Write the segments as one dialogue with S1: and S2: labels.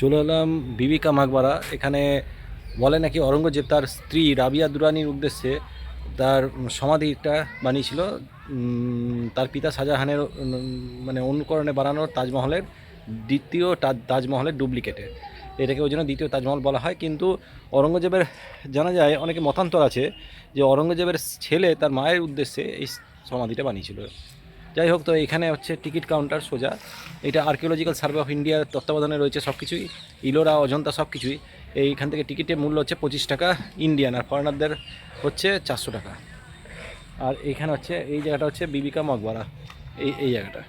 S1: চলে এলাম বিবি কা মাকবারা। এখানে বলে নাকি অরঙ্গজেব তার স্ত্রী রাবিয়া দুরানির উদ্দেশ্যে তার সমাধিটা বানিয়েছিল তার পিতা শাহজাহানের মানে অনুকরণে বানানো তাজমহলের দ্বিতীয় তাজমহলের ডুপ্লিকেটে। এটাকে ওই জন্য দ্বিতীয় তাজমহল বলা হয়। কিন্তু অরঙ্গজেবের জানা যায় অনেকে মতান্তর আছে যে অরঙ্গজেবের ছেলে তার মায়ের উদ্দেশ্যে এই সমাধিটা বানিয়েছিল। যাই হোক, তো এখানে হচ্ছে টিকিট কাউন্টার সোজা। এটা আর্কিওলজিক্যাল সার্ভে অফ ইন্ডিয়ার তত্ত্বাবধানে রয়েছে সব কিছুই, ইলোরা অজন্তা সব কিছুই। এইখান থেকে টিকিটের মূল্য হচ্ছে 25 টাকা ইন্ডিয়ান, আর ফরেনারদের হচ্ছে 400 টাকা। আর এইখানে হচ্ছে এই জায়গাটা হচ্ছে বিবি কা মকবরা। এই জায়গাটা,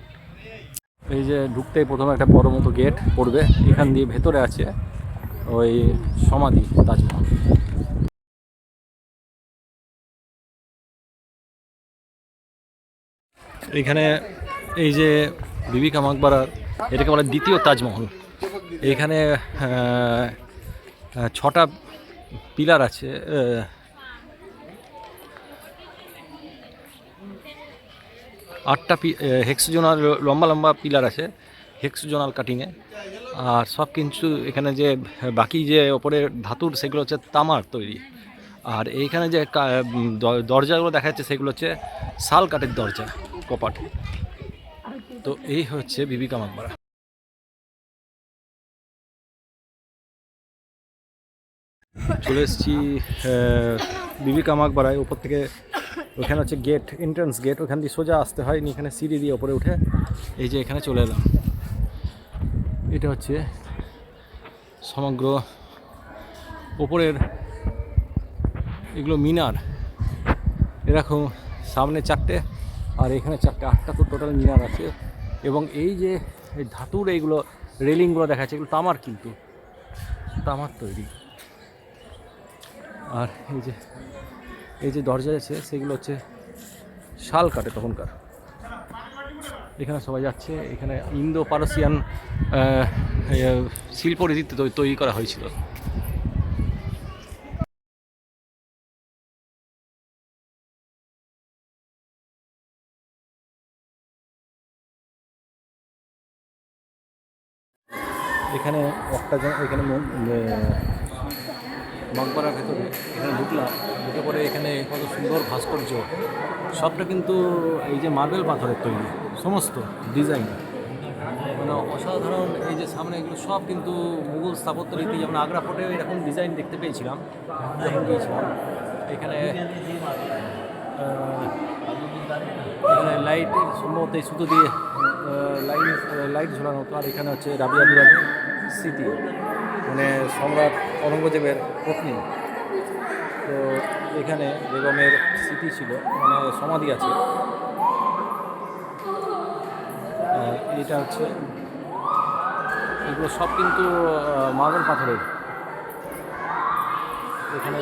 S1: এই যে ঢুকতেই প্রথমে একটা বড় মতো গেট পড়বে, এখান দিয়ে ভেতরে আছে ওই সমাধি তাজমহল। এইখানে এই যে বিবি কা মকবরার, এটাকে বলে দ্বিতীয় তাজমহল। এইখানে 6টা পিলার আছে, 8টা হেক্সোজোনাল লম্বা লম্বা পিলার আছে, হেক্সোজোনাল কাটিংয়ে। আর সব কিছু এখানে যে বাকি যে ওপরে ধাতুর সেগুলো হচ্ছে তামার তৈরি। আর এইখানে যে দরজাগুলো দেখা যাচ্ছে সেগুলো হচ্ছে শাল কাঠের দরজা, কপাট। তো এই হচ্ছে বিবি কা মকবরা। চলে এসেছি বিবি কা মকবরায়। উপর থেকে ওখানে হচ্ছে গেট, এন্ট্রান্স গেট, ওখান দিয়ে সোজা আসতে হয়, এখানে সিঁড়ি দিয়ে ওপরে উঠে এই যে এখানে চলে এলাম। এটা হচ্ছে সমগ্র ওপরের এগুলো মিনার, এরকম সামনে 4টে আর এখানে 4টে, 8টা তো টোটাল মিনার আছে। এবং এই যে এই ধাতুর এইগুলো রেলিংগুলো দেখা যাচ্ছে, এগুলো তামার, কিন্তু তামার তৈরি। আর এই যে দরজা আছে সেগুলো হচ্ছে শাল কাটে তখনকার। এখানে সবাই যাচ্ছে, এখানে ইন্দো পারসিয়ান শিল্প রীতিতে তৈরি করা হয়েছিল। এখানে এখানে মকবরার ভেতরে এখানে ঢুকলাম, ঢুকে পরে এখানে কত সুন্দর ভাস্কর্য, সবটা কিন্তু এই যে মার্বেল পাথরের তৈরি, সমস্ত ডিজাইন মানে অসাধারণ। এই যে সামনে এগুলো সব কিন্তু মুঘল স্থাপত্য রীতি, যেমন আগ্রা ফোর্টে এরকম ডিজাইন দেখতে পেয়েছিলাম যখন গিয়েছিলাম। এখানে এখানে লাইট সম্ভবত এই সুতো দিয়ে লাইট ঝোলানো হতো। আর এখানে হচ্ছে রাবিয়া দুরানি স্মৃতি, মানে সম্রাট অরঙ্গজেবের পত্নী। তো এখানে বেগমের স্মৃতি ছিল, মানে সমাধি আছে। এটা হচ্ছে এগুলো সব কিন্তু মার্বেল পাথরের। এখানে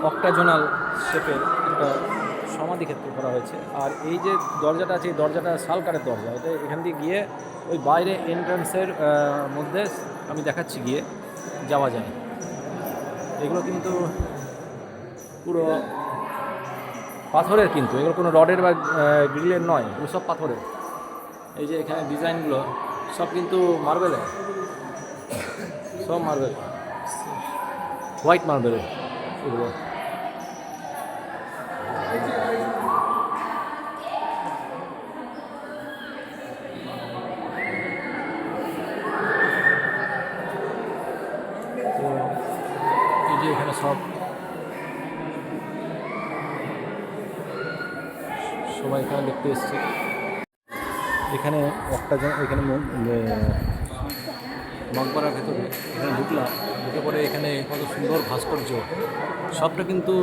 S1: অক্টাজোনাল শেপের একটা সমাধি ক্ষেত্র করা হয়েছে। আর এই যে দরজাটা আছে, এই দরজাটা শালকারের দরজা। এটা এখান দিয়ে গিয়ে ওই বাইরে এন্ট্রান্সের মধ্যে আমি দেখাচ্ছি গিয়ে যাওয়া যায়। এগুলো কিন্তু পুরো পাথরের, কিন্তু এগুলো কোনো রডের বা গ্রিলের নয়, এগুলো সব পাথরের। এই যে এখানে ডিজাইনগুলো সব কিন্তু মার্বেলের, সব মার্বেল, হোয়াইট মার্বেলের এগুলো। তো এই যে এখানে সবাই এখানে দেখতে এসছে। এখানে এখানে মকবরার ভেতরে এখানে ঢুকলাম, ঢুকে পরে এখানে কত সুন্দর ভাস্কর্য, সবটা কিন্তু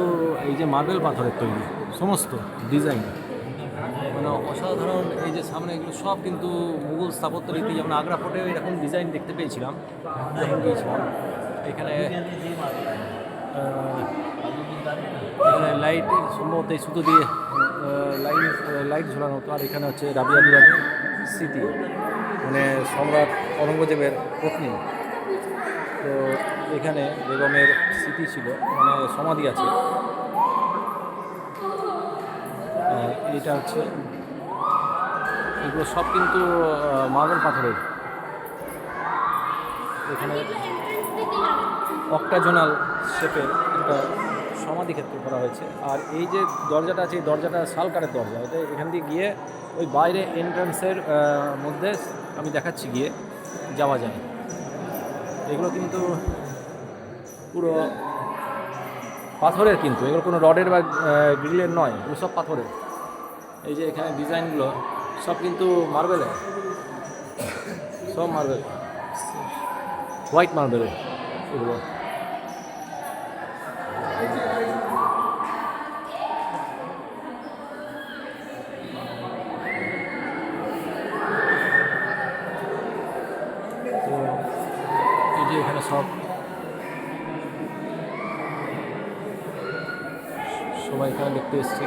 S1: এই যে মার্বেল পাথরের তৈরি, সমস্ত ডিজাইন মানে অসাধারণ। এই যে সামনে এগুলো সব কিন্তু মুঘল স্থাপত্য রীতি, যেমন আগ্রা ফোর্টে এরকম ডিজাইন দেখতে পেয়েছিলাম যখন গিয়েছিলাম। এখানে এখানে লাইট সম্ভবত এই সুতো দিয়ে লাইট ঝোলানো হতো। আর এখানে হচ্ছে রাবিয়া দুরানি স্মৃতি, মানে সম্রাট অরঙ্গজেবের পত্নী। তো এখানে বেগমের স্মৃতি ছিল, মানে সমাধি আছে। এটা হচ্ছে এগুলো সব কিন্তু মার্বেল পাথরের। এখানে অক্টাজোনাল শেপের একটা সমাধি ক্ষেত্র করা হয়েছে। আর এই যে দরজাটা আছে, এই দরজাটা শালকারের দরজা। এটা এখান দিয়ে গিয়ে ওই বাইরে এন্ট্রান্সের মধ্যে আমি দেখাচ্ছি গিয়ে যাওয়া যায়। এগুলো কিন্তু পুরো পাথরের, কিন্তু এগুলো কোনো রডের বা গ্রিলের নয়, এগুলো সব পাথরের। এই যে এখানে ডিজাইনগুলো সব কিন্তু মার্বেলের, সব মার্বেল, হোয়াইট মার্বেলের এগুলো। তো এই যে এখানে সবাই এখানে দেখতে এসছে।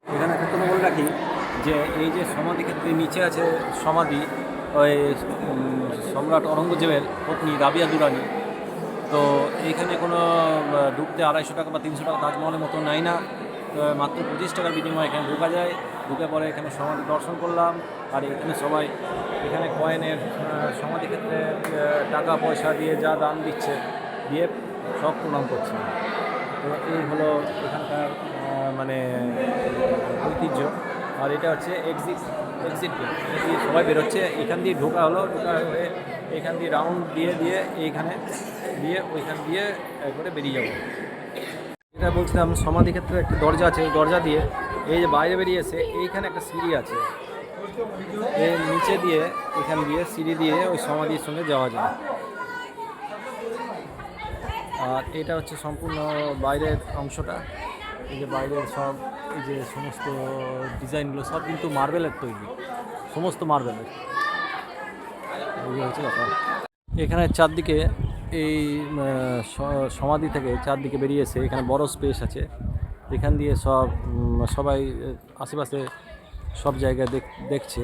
S1: এখানে একটা কথা বলে রাখি যে এই যে সমাধি ক্ষেত্রে নিচে আছে সমাধি ওই সম্রাট অরঙ্গজেবের পত্নী রাবিয়া দুরানি। তো এইখানে কোনো ঢুকতে 250 টাকা বা 300 টাকা তাজমহলের মতো নেয় না, মাত্র 25 টাকার বিনিময়ে এখানে ঢোকা যায়। ঢুকে পরে এখানে সমাধি দর্শন করলাম। আর এখানে সবাই এখানে কয়েনের সমাধি ক্ষেত্রে টাকা পয়সা দিয়ে যা দান দিচ্ছে, দিয়ে সব প্রণাম করছে। তো এই হলো এখানকার মানে ঐতিহ্য। আর এটা হচ্ছে এক্সিট গেট, এটা দিয়ে সবাই বেরোচ্ছে। এখান দিয়ে ঢোকা হয়ে এখান দিয়ে রাউন্ড দিয়ে এইখানে দিয়ে ওইখান দিয়ে একবারে বেরিয়ে যাবো। এটা বলছিলাম সমাধি ক্ষেত্রে একটা দরজা আছে, ওই দরজা দিয়ে এই যে বাইরে বেরিয়ে এসে এইখানে একটা সিঁড়ি আছে, এর নিচে দিয়ে এখান দিয়ে সিঁড়ি দিয়ে ওই সমাধির সঙ্গে যাওয়া যায়। আর এটা হচ্ছে সম্পূর্ণ বাইরের অংশটা। এই যে বাইরের সব এই যে সমস্ত ডিজাইনগুলো সব কিন্তু মার্বেলের তৈরি, সমস্ত মার্বেলের। এই হচ্ছে ব্যাপার। এখানে চারদিকে এই সমাধি থেকে চারদিকে বেরিয়েছে, এখানে বড় স্পেস আছে। এখান দিয়ে সবাই আশেপাশে সব জায়গায় দেখছে।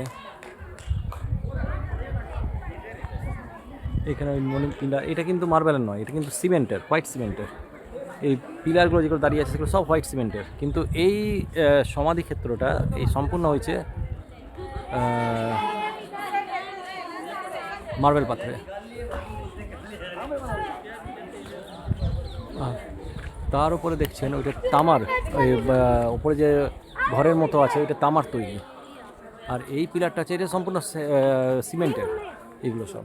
S1: এখানে ওই পিলার, এটা কিন্তু মার্বেলের নয়, এটা কিন্তু সিমেন্টের, হোয়াইট সিমেন্টের। এই পিলারগুলো যেগুলো দাঁড়িয়ে আছে সেগুলো সব হোয়াইট সিমেন্টের। কিন্তু এই সমাধি ক্ষেত্রটা এই সম্পূর্ণ হয়েছে মার্বেল পাথরে। তার উপরে দেখছেন ওইটা তামার, ওই উপরে যে ঘরের মতো আছে ওইটা তামার তৈরি। আর এই পিলারটা আছে এটা সম্পূর্ণ সিমেন্টের। এগুলো সব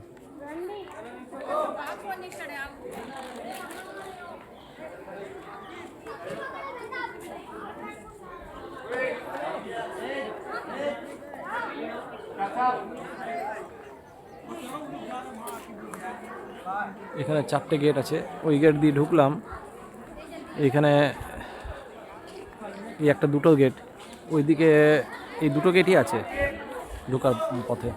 S1: এখানে 4টে গেট আছে, ওই গেট দিয়ে ঢুকলাম। এইখানে এই একটা দুটো গেট, ওইদিকে এই দুটো গেটই আছে ঢোকার পথে।